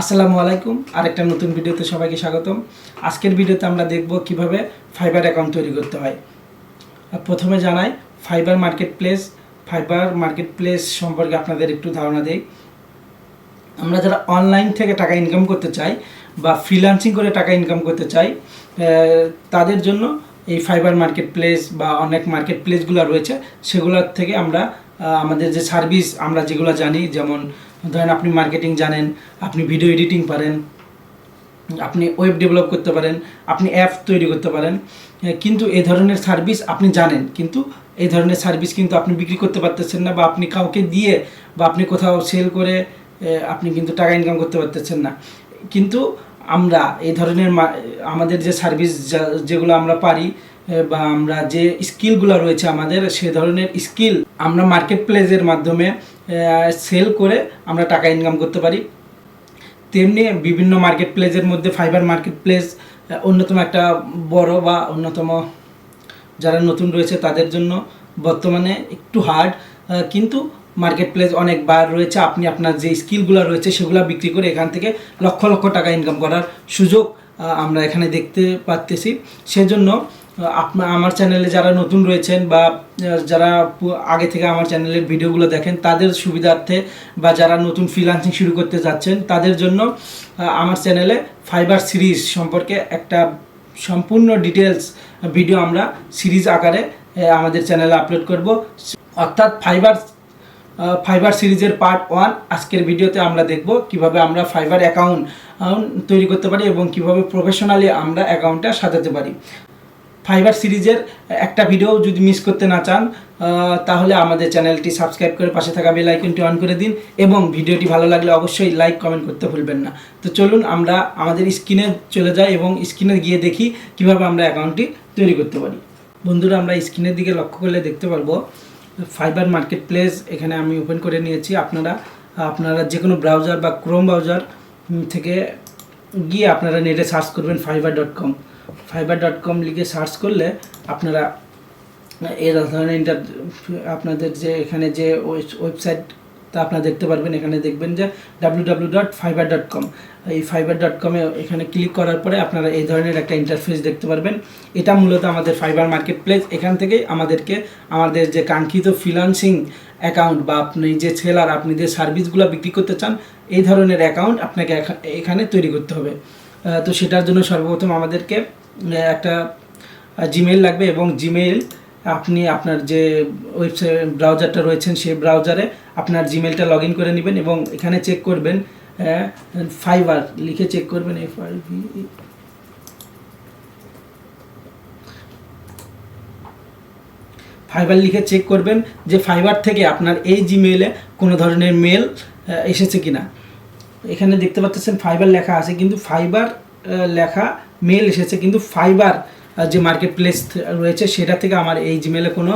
আসসালামু আলাইকুম। আরেকটা নতুন ভিডিওতে সবাইকে স্বাগতম। আজকের ভিডিওতে আমরা দেখব কিভাবে ফাইবার অ্যাকাউন্ট তৈরি করতে হয়। প্রথমে জানাই ফাইবার মার্কেট প্লেস সম্পর্কে আপনাদের একটু ধারণা দেই। আমরা যারা অনলাইন থেকে টাকা ইনকাম করতে চাই বা ফ্রিল্যান্সিং করে টাকা ইনকাম করতে চাই, তাদের জন্য এই ফাইবার মার্কেট প্লেস বা অনেক মার্কেট প্লেসগুলো রয়েছে, সেগুলোর থেকে আমরা আমাদের যে সার্ভিস আমরা যেগুলো জানি, যেমন ধরেন আপনি মার্কেটিং জানেন, আপনি ভিডিও এডিটিং পারেন, আপনি ওয়েব ডেভেলপ করতে পারেন, আপনি অ্যাপ তৈরি করতে পারেন, কিন্তু এই ধরনের সার্ভিস আপনি জানেন, কিন্তু এই ধরনের সার্ভিস কিন্তু আপনি বিক্রি করতে পারতেছেন না, বা আপনি কাউকে দিয়ে বা আপনি কোথাও সেল করে আপনি কিন্তু টাকা ইনকাম করতে পারতেছেন না। কিন্তু আমরা এই ধরনের আমাদের যে সার্ভিস যেগুলো আমরা পারি, বা আমরা যে স্কিলগুলো রয়েছে আমাদের, সে ধরনের স্কিল আমরা মার্কেট প্লেসের মাধ্যমে সেল করে আমরা টাকা ইনকাম করতে পারি। তেমনি বিভিন্ন মার্কেট প্লেসের মধ্যে ফাইবার মার্কেট প্লেস অন্যতম একটা বড় বা অন্যতম, যারা নতুন রয়েছে তাদের জন্য বর্তমানে একটু হার্ড, কিন্তু মার্কেট প্লেস অনেকবার রয়েছে। আপনি আপনার যে স্কিলগুলো রয়েছে সেগুলো বিক্রি করে এখান থেকে লক্ষ লক্ষ টাকা ইনকাম করার সুযোগ আমরা এখানে দেখতে পাচ্তেছি। সেজন্য আমার চ্যানেলে যারা নতুন রয়েছেন বা যারা আগে থেকে আমার চ্যানেলের ভিডিওগুলো দেখেন, তাদের সুবিধার্থে বা যারা নতুন ফ্রিল্যান্সিং শুরু করতে যাচ্ছেন তাদের জন্য আমার চ্যানেলে ফাইবার সিরিজ সম্পর্কে একটা সম্পূর্ণ ডিটেলস ভিডিও আমরা সিরিজ আকারে আমাদের চ্যানেলে আপলোড করব। অর্থাৎ ফাইবার সিরিজের পার্ট 1 আজকের ভিডিওতে আমরা দেখব কিভাবে আমরা ফাইবার অ্যাকাউন্ট তৈরি করতে পারি এবং কিভাবে প্রফেশনালি আমরা অ্যাকাউন্টটা সাজাতে পারি। ফাইবার সিরিজের একটা ভিডিও যদি মিস করতে না চান, তাহলে আমাদের চ্যানেলটি সাবস্ক্রাইব করে পাশে থাকা বেল আইকনটি অন করে দিন, এবং ভিডিওটি ভালো লাগলে অবশ্যই লাইক কমেন্ট করতে ভুলবেন না। তো চলুন আমরা আমাদের স্ক্রিনে চলে যাই এবং স্ক্রিনে গিয়ে দেখি কিভাবে আমরা অ্যাকাউন্টটি তৈরি করতে পারি। বন্ধুরা, আমরা স্ক্রিনের দিকে লক্ষ্য করলে দেখতে পারবো ফাইবার মার্কেট প্লেস এখানে আমি ওপেন করে নিয়েছি। আপনারা যে কোনো ব্রাউজার বা ক্রোম ব্রাউজার থেকে গিয়ে আপনারা নেটে সার্চ করবেন fiverr.com লিখে সার্চ করলে আপনারা এই ধরনের আপনাদের যে এখানে যে ওয়েবসাইটটা আপনারা দেখতে পারবেন। এখানে দেখবেন যে www.fiverr.com। এই fiverr.com এখানে ক্লিক করার পরে আপনারা এই ধরনের একটা ইন্টারফেস দেখতে পারবেন। এটা মূলত আমাদের ফাইবার মার্কেট প্লেস। এখান থেকেই আমাদের যে কাঙ্ক্ষিত ফ্রিল্যান্সিং অ্যাকাউন্ট বা আপনি যে সেলার, আপনি যে সার্ভিসগুলো বিক্রি করতে চান, এই ধরনের অ্যাকাউন্ট আপনাকে এখানে তৈরি করতে হবে। তো সেটার জন্য সর্বপ্রথম আমাদেরকে একটা জিমেইল লাগবে, এবং জিমেইল আপনি আপনার যে ওয়েবসাইট ব্রাউজারটা রয়েছেন সেই ব্রাউজারে আপনার জিমেইলটা লগ ইন করে নেবেন, এবং এখানে চেক করবেন ফাইবার লিখে চেক করবেন, ফাইবার লিখে চেক করবেন যে ফাইবার থেকে আপনার এই জিমেইলে কোনো ধরনের মেল এসেছে কিনা। এখানে দেখতে পাচ্ছেন ফাইবার লেখা আছে, কিন্তু ফাইবার লেখা মেল এসেছে, কিন্তু ফাইবার যে মার্কেট প্লেস রয়েছে সেটা থেকে আমার এই জিমেলে কোনো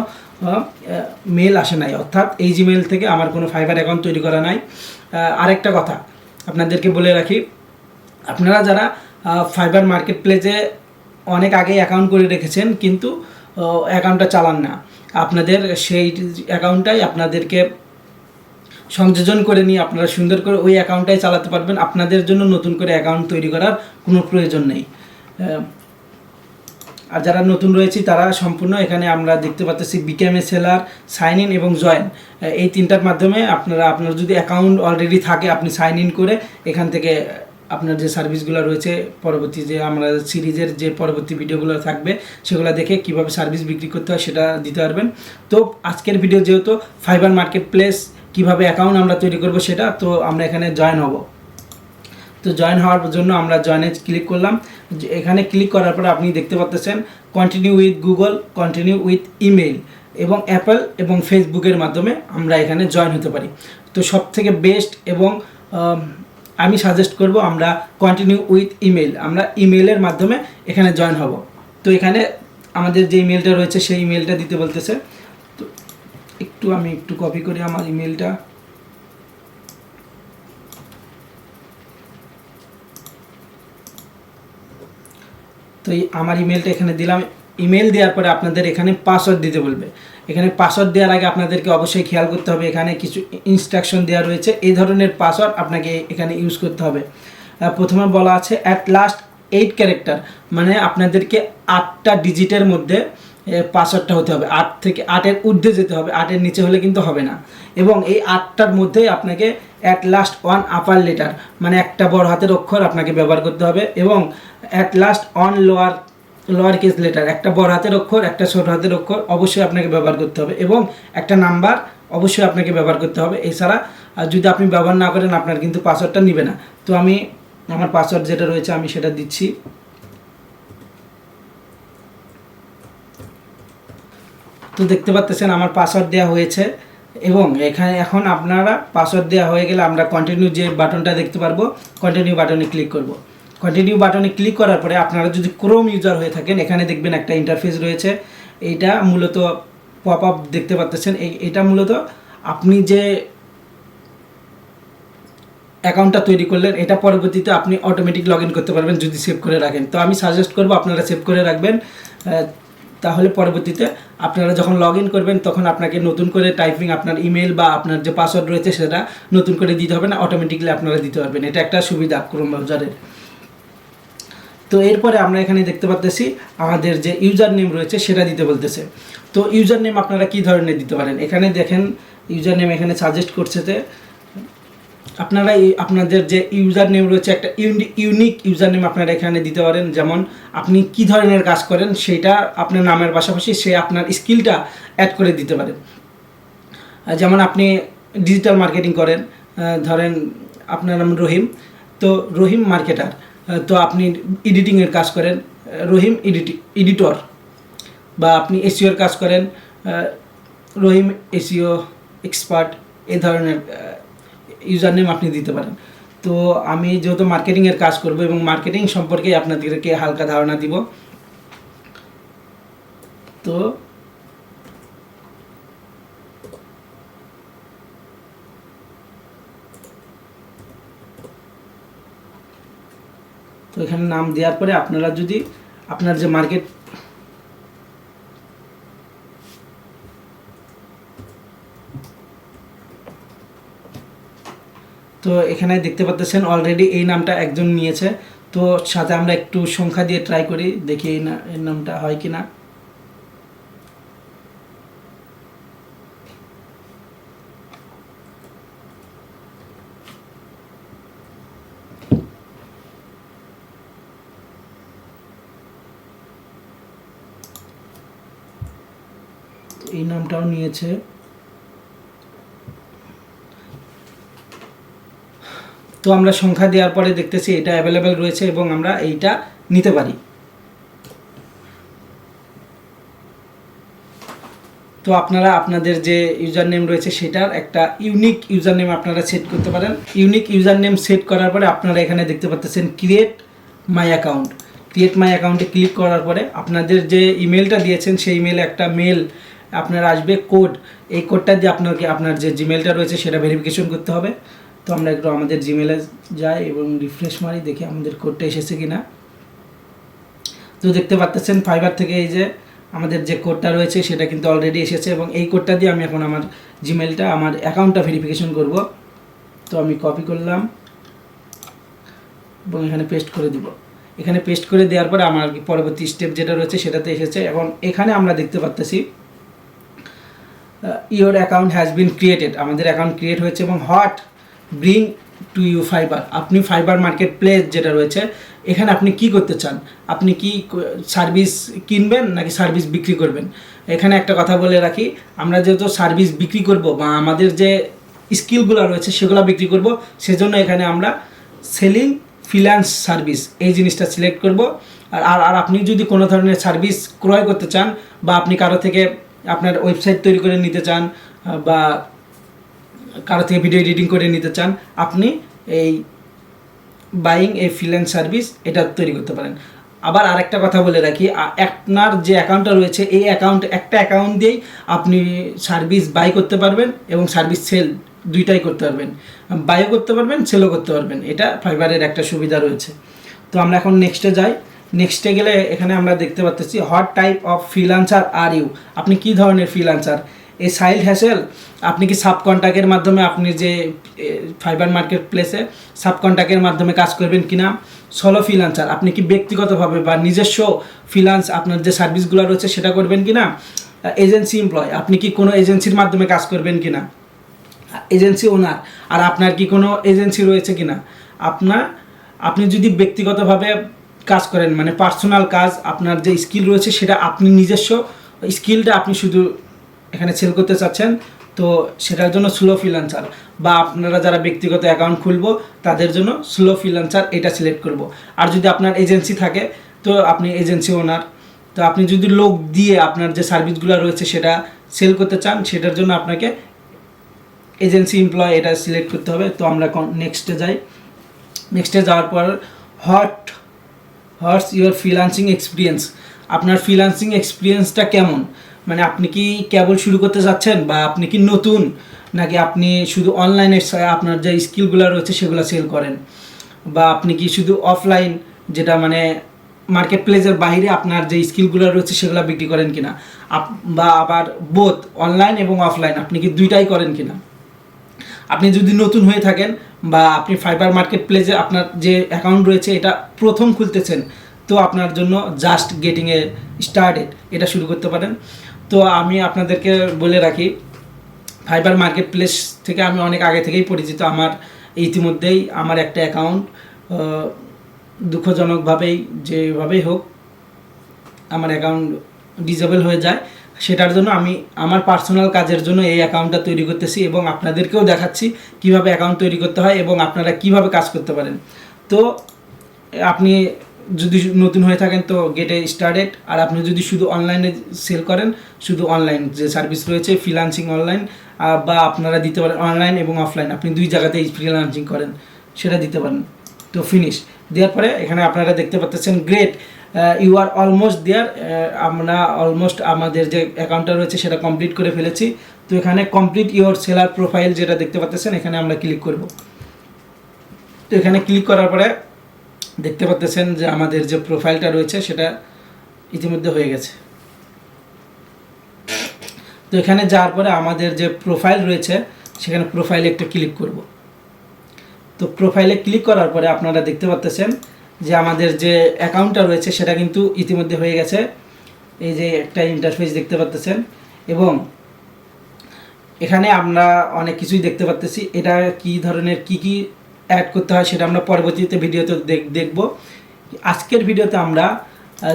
মেল আসে নাই, অর্থাৎ এই জিমেল থেকে আমার কোনো ফাইবার অ্যাকাউন্ট তৈরি করা নাই। আরেকটা কথা আপনাদেরকে বলে রাখি, আপনারা যারা ফাইবার মার্কেট প্লেসে অনেক আগে অ্যাকাউন্ট করে রেখেছেন কিন্তু অ্যাকাউন্টটা চালান না, আপনাদের সেই অ্যাকাউন্টটাই আপনাদেরকে সংযোজন করে নিয়ে আপনারা সুন্দর করে ওই অ্যাকাউন্টটাই চালাতে পারবেন। আপনাদের জন্য নতুন করে অ্যাকাউন্ট তৈরি করার কোনো প্রয়োজন নেই। আর যারা নতুন রয়েছে তারা সম্পূর্ণ এখানে আমরা দেখতে পাচ্ছি become a seller, sign in এবং জয়েন, এই তিনটার মাধ্যমে আপনার যদি অ্যাকাউন্ট অলরেডি থাকে আপনি সাইন ইন করে এখান থেকে আপনার যে সার্ভিসগুলো রয়েছে, পরবর্তী যে আমরা সিরিজের যে পরবর্তী ভিডিওগুলো থাকবে সেগুলো দেখে কিভাবে সার্ভিস বিক্রি করতে হয় সেটা দিতে পারবেন। তো আজকের ভিডিও যেহেতু ফাইবার মার্কেট প্লেস কীভাবে অ্যাকাউন্ট আমরা তৈরি করব সেটা, তো আমরা এখানে জয়েন হব। তো জয়েন হওয়ার জন্য আমরা জয়েনে ক্লিক করলাম। এখানে ক্লিক করার পরে আপনি দেখতে পাচ্ছেন continue with Google, continue with email এবং অ্যাপল এবং ফেসবুকের মাধ্যমে আমরা এখানে জয়েন হতে পারি। তো সবথেকে বেস্ট এবং আমি সাজেস্ট করব আমরা কন্টিনিউ উইথ ইমেইল, আমরা ইমেইলের মাধ্যমে এখানে জয়েন হব। তো এখানে আমাদের যে ইমেলটা রয়েছে সেই ইমেলটা দিতে বলতেছে। তো আমি একটু কপি করি আমার ইমেলটা। তো আমার ইমেলটা এখানে দিলাম। ইমেল দেওয়ার পরে আপনাদের এখানে পাসওয়ার্ড দিতে বলবে। এখানে পাসওয়ার্ড দেওয়ার আগে আপনাদেরকে অবশ্যই খেয়াল করতে হবে, এখানে কিছু ইনস্ট্রাকশন দেওয়া রয়েছে। এই ধরনের পাসওয়ার্ড আপনাকে এখানে ইউজ করতে হবে। প্রথমে বলা আছে অ্যাট লাস্ট 8 ক্যারেক্টার, মানে আপনাদেরকে 8টা ডিজিটের মধ্যে পাসওয়ার্ডটা হতে হবে। 8 থেকে 8-এর ঊর্ধ্বে যেতে হবে, 8-এর নিচে হলে কিন্তু হবে না। এবং এই 8টার মধ্যেই আপনাকে অ্যাট লাস্ট 1 আপার লেটার, মানে একটা বড় হাতের অক্ষর আপনাকে ব্যবহার করতে হবে। এবং at last 1 lower case letter, একটা বড় হাতের অক্ষর একটা ছোট হাতের অক্ষর অবশ্যই আপনাকে ব্যবহার করতে হবে। এবং একটা নাম্বার অবশ্যই আপনাকে ব্যবহার করতে হবে। এছাড়া যদি আপনি ব্যবহার না করেন আপনার কিন্তু পাসওয়ার্ডটা নেবে না। তো আমি আমার পাসওয়ার্ড যেটা রয়েছে আমি সেটা দিচ্ছি। তো দেখতে পাচ্ছেন আমার পাসওয়ার্ড দেওয়া হয়েছে। এবং এখানে এখন আপনারা পাসওয়ার্ড দেওয়া হয়ে গেলে আমরা কন্টিনিউ যে বাটনটা দেখতে পারবো, কন্টিনিউ বাটনে ক্লিক করব। কন্টিনিউ বাটনে ক্লিক করার পরে আপনারা যদি ক্রোম ইউজার হয়ে থাকেন, এখানে দেখবেন একটা ইন্টারফেস রয়েছে। এইটা মূলত পপ আপ দেখতে পাচ্ছেন। এটা মূলত আপনি যে অ্যাকাউন্টটা তৈরি করলেন এটা পরবর্তীতে আপনি অটোমেটিক লগ ইন করতে পারবেন যদি সেভ করে রাখেন। তো আমি সাজেস্ট করব আপনারা সেভ করে রাখবেন, তাহলে পরবর্তীতে আপনারা যখন লগ ইন করবেন তখন আপনাকে নতুন করে টাইপিং আপনার ইমেল বা আপনার যে পাসওয়ার্ড রয়েছে সেটা নতুন করে দিতে হবে না, অটোমেটিকলি আপনারা দিতে পারবেন। এটা একটা সুবিধা ক্রোম ব্রাউজারের। তো এরপরে আমরা এখানে দেখতে পাচ্ছি আমাদের যে ইউজার নেম রয়েছে সেটা দিতে বলতেছে। তো ইউজার নেম আপনারা কী ধরনের দিতে পারেন, এখানে দেখেন ইউজার নেম এখানে সাজেস্ট করছে যে আপনারা আপনাদের যে ইউজার নেম রয়েছে একটা ইউনিক ইউজার নেম আপনারা এখানে দিতে পারেন। যেমন আপনি কি ধরনের কাজ করেন সেটা আপনার নামের পাশাপাশি সে আপনার স্কিলটা অ্যাড করে দিতে পারেন। যেমন আপনি ডিজিটাল মার্কেটিং করেন, ধরেন আপনার নাম রহিম, তো রহিম মার্কেটার। তো আপনি এডিটিংয়ের কাজ করেন, রহিম এডিটর। বা আপনি এসইওর কাজ করেন, রহিম এসইও এক্সপার্ট। এই ধরনের ইউজার নেম আপনি দিতে পারেন। তো আমি যেহেতু মার্কেটিংয়ের কাজ করব এবং মার্কেটিং সম্পর্কে আপনাদেরকে হালকা ধারণা দিব। তো এখানে নাম দেওয়ার পরে আপনারা যদি আপনার যে মার্কেট তো এখানে দেখতে পাচ্ছেন অলরেডি এই নামটা একজন নিয়েছে। তো সাথে আমরা একটু সংখ্যা দিয়ে ট্রাই করি, দেখি এই নামটা হয় কি না। এই নামটাও নিয়েছে। তো আমরা সংখ্যা দেওয়ার পরে দেখতেছি এটা অ্যাভেলেবেল রয়েছে এবং আমরা এইটা নিতে পারি। তো আপনারা আপনাদের যে ইউজার নেম রয়েছে সেটার একটা ইউনিক ইউজার নেম আপনারা সেট করতে পারেন। ইউনিক ইউজার নেম সেট করার পরে আপনারা এখানে দেখতে পাচ্ছেন ক্রিয়েট মাই অ্যাকাউন্ট। ক্রিয়েট মাই অ্যাকাউন্টে ক্লিক করার পরে আপনাদের যে ইমেলটা দিয়েছেন সেই ইমেলে একটা মেল আপনার আসবে কোড। এই কোডটা দিয়ে আপনাকে আপনার যে জিমেলটা রয়েছে সেটা ভেরিফিকেশন করতে হবে। তো আমরা একটু আমাদের জিমেলে যাই এবং রিফ্রেশ মারি, দেখি আমাদের কোডটা এসেছে কিনা। তো দেখতে পাচ্ছেন ফাইবার থেকে এই যে আমাদের যে কোডটা রয়েছে সেটা কিন্তু অলরেডি এসেছে এবং এই কোডটা দিয়ে আমি এখন আমার জিমেলটা আমার অ্যাকাউন্টটা ভেরিফিকেশন করব। তো আমি কপি করলাম এবং এখানে পেস্ট করে দিব। এখানে পেস্ট করে দেওয়ার পরে আমার পরবর্তী স্টেপ যেটা রয়েছে সেটাতে এসেছে। এবং এখানে আমরা দেখতে পাচ্ছি your account has been created, আমাদের অ্যাকাউন্ট ক্রিয়েট হয়েছে। এবং what bring to you Fiverr, আপনি ফাইবার মার্কেট প্লেস যেটা রয়েছে এখানে আপনি কি করতে চান, আপনি কি সার্ভিস কিনবেন নাকি সার্ভিস বিক্রি করবেন। এখানে একটা কথা বলে রাখি, আমরা যেহেতু সার্ভিস বিক্রি করব বা আমাদের যে স্কিলগুলো রয়েছে সেগুলো বিক্রি করব, সেজন্য এখানে আমরা সেলিং ফ্রিল্যান্স সার্ভিস এই জিনিসটা সিলেক্ট করব। আর আপনি যদি কোনো ধরনের সার্ভিস ক্রয় করতে চান বা আপনি কারো থেকে আপনার ওয়েবসাইট তৈরি করে নিতে চান বা কারো থেকে ভিডিও এডিটিং করে নিতে চান, আপনি এই বাইং এ ফ্রিল্যান্স সার্ভিস এটা তৈরি করতে পারেন। আবার আরেকটা কথা বলে রাখি, আপনার যে অ্যাকাউন্টটা রয়েছে এই একটা অ্যাকাউন্ট দিয়েই আপনি সার্ভিস বাই করতে পারবেন এবং সার্ভিস সেল দুইটাই করতে পারবেন, বাইও করতে পারবেন সেলও করতে পারবেন। এটা ফাইবারের একটা সুবিধা রয়েছে। তো আমরা এখন নেক্সটে যাই। নেক্সটে গেলে এখানে আমরা দেখতে পাচ্ছি what type of freelancer are you, আপনি কি ধরনের ফ্রিল্যান্সার। এই সাইড হ্যাসেল, আপনি কি সাব কন্ট্রাক্টের মাধ্যমে আপনি যে ফাইবার মার্কেট প্লেসে সাব কন্ট্রাক্টের মাধ্যমে কাজ করবেন কিনা। সোলো ফ্রিল্যান্সার, আপনি কি ব্যক্তিগতভাবে বা নিজস্ব ফ্রিল্যান্স আপনার যে সার্ভিসগুলো রয়েছে সেটা করবেন কিনা। এজেন্সি এমপ্লয়, আপনি কি কোনো এজেন্সির মাধ্যমে কাজ করবেন কিনা। এজেন্সি ওনার, আর আপনার কি কোনো এজেন্সি রয়েছে কিনা। আপনি যদি ব্যক্তিগতভাবে কাজ করেন, মানে পার্সোনাল কাজ, আপনার যে স্কিল রয়েছে সেটা আপনি নিজস্ব স্কিলটা আপনি শুধু এখানে সেল করতে চাচ্ছেন, তো সেটার জন্য স্লো ফ্রিল্যান্সার, বা আপনারা যারা ব্যক্তিগত অ্যাকাউন্ট খুলবো তাদের জন্য স্লো ফ্রিল্যান্সার এটা সিলেক্ট করব। আর যদি আপনার এজেন্সি থাকে তো আপনি এজেন্সি ওনার। তো আপনি যদি লোক দিয়ে আপনার যে সার্ভিসগুলো রয়েছে সেটা সেল করতে চান, সেটার জন্য আপনাকে এজেন্সি এমপ্লয় এটা সিলেক্ট করতে হবে। তো আমরা নেক্সটে যাই। নেক্সটে যাওয়ার পর হোয়াটস ইউর ফ্রিল্যান্সিং এক্সপিরিয়েন্স, আপনার ফ্রিল্যান্সিং এক্সপিরিয়েন্সটা কেমন, মানে আপনি কি কেবল শুরু করতে যাচ্ছেন, বা আপনি কি নতুন, নাকি আপনি শুধু অনলাইনে আপনার যে স্কিলগুলো রয়েছে সেগুলো সেল করেন, বা আপনি কি শুধু অফলাইন যেটা মানে মার্কেট প্লেসের বাইরে আপনার যে স্কিলগুলো রয়েছে সেগুলো বিক্রি করেন কিনা, বা আবার বোথ অনলাইন এবং অফলাইন আপনি কি দুইটাই করেন কিনা। আপনি যদি নতুন হয়ে থাকেন বা আপনি ফাইবার মার্কেট প্লেসে আপনার যে অ্যাকাউন্ট রয়েছে এটা প্রথম খুলতেছেন, তো আপনার জন্য জাস্ট গেটিংয়ে স্টার্টেড এটা শুরু করতে পারেন। তো আমি আপনাদেরকে বলে রাখি, ফাইবার মার্কেট প্লেস থেকে আমি অনেক আগে থেকেই পরিচিত। আমার ইতিমধ্যেই আমার একটা অ্যাকাউন্ট দুঃখজনকভাবেই যেভাবেই হোক আমার অ্যাকাউন্ট ডিসেবল হয়ে যায়, সেটার জন্য আমি আমার পার্সোনাল কাজের জন্য এই অ্যাকাউন্টটা তৈরি করতেছি এবং আপনাদেরকেও দেখাচ্ছি কিভাবে অ্যাকাউন্ট তৈরি করতে হয় এবং আপনারা কিভাবে কাজ করতে পারেন। তো আপনি যদি নতুন হয়ে থাকেন তো গেটে স্টার্টেড, আর আপনি যদি শুধু অনলাইনে সেল করেন, শুধু অনলাইন যে সার্ভিস রয়েছে ফ্রিল্যান্সিং অনলাইন, বা আপনারা দিতে পারেন অনলাইন এবং অফলাইন, আপনি দুই জায়গাতেই ফ্রিল্যান্সিং করেন সেটা দিতে পারেন। তো ফিনিশ দেওয়ার পরে এখানে আপনারা দেখতে পাচ্ছেন great, you are almost there, আমরা অলমোস্ট আমাদের যে অ্যাকাউন্টটা রয়েছে সেটা কমপ্লিট করে ফেলেছি। তো এখানে কমপ্লিট ইউর সেলার প্রোফাইল যেটা দেখতে পাচ্ছেন এখানে আমরা ক্লিক করব। তো এখানে ক্লিক করার পরে দেখতে পাচ্ছেন যে আমাদের যে প্রোফাইলটা রয়েছে সেটা ইতিমধ্যে হয়ে গেছে। তো এখানে যাওয়ার পরে আমাদের যে প্রোফাইল রয়েছে সেখানে প্রোফাইলে একটা ক্লিক করব। তো প্রোফাইলে ক্লিক করার পরে আপনারা দেখতে পাচ্ছেন যে আমাদের যে অ্যাকাউন্টটা রয়েছে সেটা কিন্তু ইতিমধ্যে হয়ে গেছে। এই যে একটা ইন্টারফেস দেখতে পাচ্ছেন এবং এখানে আমরা অনেক কিছুই দেখতে পাচ্ছি। এটা কি ধরনের কি অ্যাড করতে হয় সেটা আমরা পরবর্তীতে ভিডিওতে দেখব। আজকের ভিডিওতে আমরা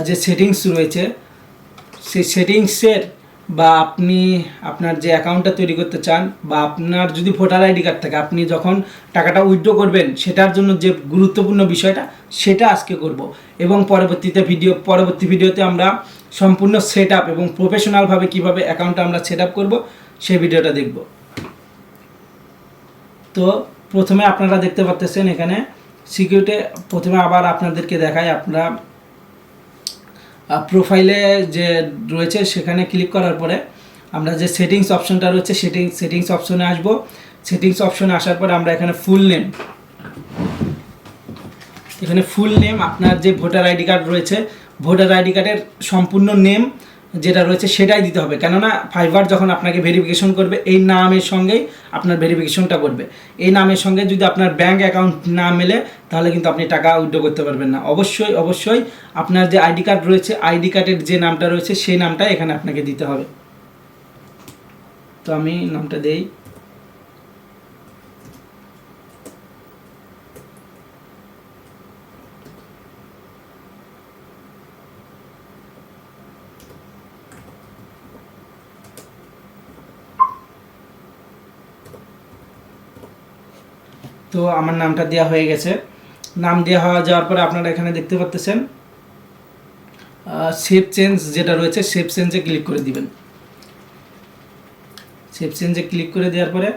যে সেটিংস রয়েছে সেই সেটিংসের, বা আপনি আপনার যে অ্যাকাউন্টটা তৈরি করতে চান, বা আপনার যদি ভোটার আইডি কার্ড থাকে আপনি যখন টাকাটা উইথড্র করবেন সেটার জন্য যে গুরুত্বপূর্ণ বিষয়টা সেটা আজকে করব। এবং পরবর্তী ভিডিওতে আমরা সম্পূর্ণ সেট আপ এবং প্রফেশনালভাবে কীভাবে অ্যাকাউন্টটা আমরা সেট আপ করবো সেই ভিডিওটা দেখব। তো প্রথমে আপনারা দেখতে পাচ্ছেন এখানে সিকিউরিটি, প্রথমে আবার আপনাদেরকে দেখাই, আপনারা প্রোফাইলে যে রয়েছে সেখানে ক্লিক করার পরে আমরা যে সেটিংস অপশনটা রয়েছে সেটিংস অপশনে আসব। সেটিংস অপশনে আসার পরে আমরা এখানে ফুল নেম আপনার যে ভোটার আইডি কার্ড রয়েছে ভোটার আইডি কার্ডের সম্পূর্ণ নেম যেটা রয়েছে সেটাই দিতে হবে, কেননা ফাইবার যখন আপনাকে ভেরিফিকেশন করবে এই নামের সঙ্গেই আপনার ভেরিফিকেশনটা করবে। এই নামের সঙ্গে যদি আপনার ব্যাঙ্ক অ্যাকাউন্ট না মেলে তাহলে কিন্তু আপনি টাকা উইথড্র করতে পারবেন না। অবশ্যই আপনার যে আইডি কার্ড রয়েছে আইডি কার্ডের যে নামটা রয়েছে সেই নামটা এখানে আপনাকে দিতে হবে। তো আমি নামটা দেই। তো আমার নামটা দেওয়া হয়ে গেছে। নাম দেওয়া হওয়া যাওয়ার পরে আপনারা এখানে দেখতে পাচ্ছেন সেভ চেঞ্জ যেটা রয়েছে সেভ চেঞ্জে ক্লিক করে দিবেন। সেভ চেঞ্জে ক্লিক করে দেওয়ার পরে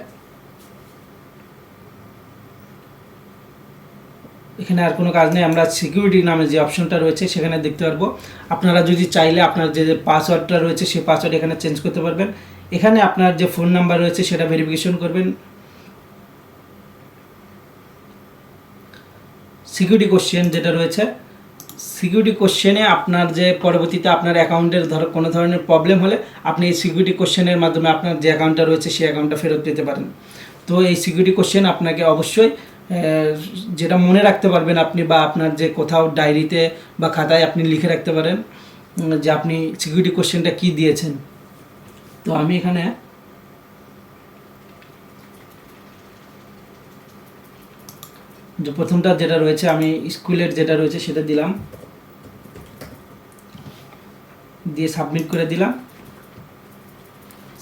এখানে আর কোনো কাজ নেই, আমরা সিকিউরিটি নামে যে অপশনটা রয়েছে সেখানে দেখতে পারবো। আপনারা যদি চাইলে আপনার যে পাসওয়ার্ডটা রয়েছে সেই পাসওয়ার্ড এখানে চেঞ্জ করতে পারবেন। এখানে আপনার যে ফোন নাম্বার রয়েছে সেটা ভেরিফিকেশন করবেন। সিকিউরিটি কোশ্চেন যেটা রয়েছে সিকিউরিটি কোশ্চেনে আপনার যে পরবর্তীতে আপনার অ্যাকাউন্টের কোনো ধরনের প্রবলেম হলে আপনি এই সিকিউরিটি কোশ্চেনের মাধ্যমে আপনার যে অ্যাকাউন্টটা রয়েছে সেই অ্যাকাউন্টটা ফেরত পেতে পারেন। তো এই সিকিউরিটি কোশ্চেন আপনাকে অবশ্যই যেটা মনে রাখতে পারবেন আপনি, বা আপনার যে কোথাও ডায়েরিতে বা খাতায় আপনি লিখে রাখতে পারেন যে আপনি সিকিউরিটি কোশ্চেনটা কী দিয়েছেন। তো আমি এখানে যে প্রথমটা যেটা রয়েছে আমি স্কুলের যেটা রয়েছে সেটা দিলাম, দিয়ে সাবমিট করে দিলাম।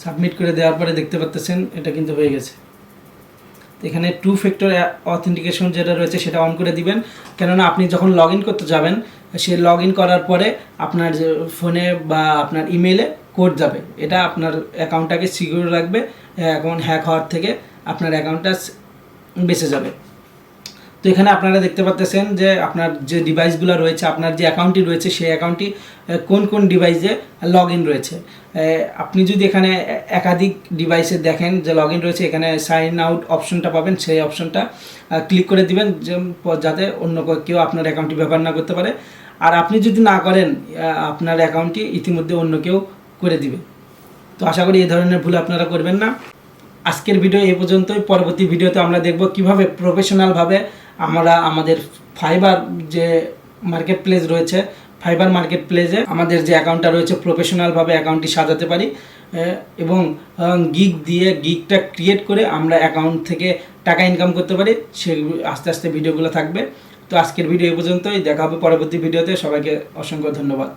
সাবমিট করে দেওয়ার পরে দেখতে পাচ্ছেন এটা কিন্তু হয়ে গেছে। এখানে 2 ফ্যাক্টর অথেন্টিকেশন যেটা রয়েছে সেটা অন করে দিবেন, কেননা আপনি যখন লগ ইন করতে যাবেন সে লগ ইন করার পরে আপনার ফোনে বা আপনার ইমেলে কোড যাবে, এটা আপনার অ্যাকাউন্টটাকে সিকিউর রাখবে, অ্যাকাউন্ট হ্যাক হওয়ার থেকে আপনার অ্যাকাউন্টটা বেঁচে যাবে। তো এখানে আপনারা দেখতে পাচ্ছেন যে আপনার যে ডিভাইসগুলো রয়েছে, আপনার যে অ্যাকাউন্টটি রয়েছে সেই অ্যাকাউন্টটি কোন কোন ডিভাইসে লগ ইন রয়েছে। আপনি যদি এখানে একাধিক ডিভাইসে দেখেন যে লগ ইন রয়েছে, এখানে সাইন আউট অপশনটা পাবেন, সেই অপশনটা ক্লিক করে দিবেন যাতে অন্য কেউ আপনার অ্যাকাউন্টটি ব্যবহার না করতে পারে। আর আপনি যদি না করেন আপনার অ্যাকাউন্টটি ইতিমধ্যে অন্য কেউ করে দিবে। তো আশা করি এই ধরনের ভুল আপনারা করবেন না। আজকের ভিডিও এই পর্যন্তই। পরবর্তী ভিডিওতে আমরা দেখব কিভাবে প্রফেশনালভাবে আমরা আমাদের ফাইবার যে মার্কেট প্লেস রয়েছে, ফাইবার মার্কেট প্লেসে আমাদের যে অ্যাকাউন্টটা রয়েছে প্রফেশনালভাবে অ্যাকাউন্টটি সাজাতে পারি, এবং গিগটা ক্রিয়েট করে আমরা অ্যাকাউন্ট থেকে টাকা ইনকাম করতে পারি। সে আস্তে আস্তে ভিডিওগুলো থাকবে। তো আজকের ভিডিও এই পর্যন্তই, দেখা হবে পরবর্তী ভিডিওতে। সবাইকে অসংখ্য ধন্যবাদ।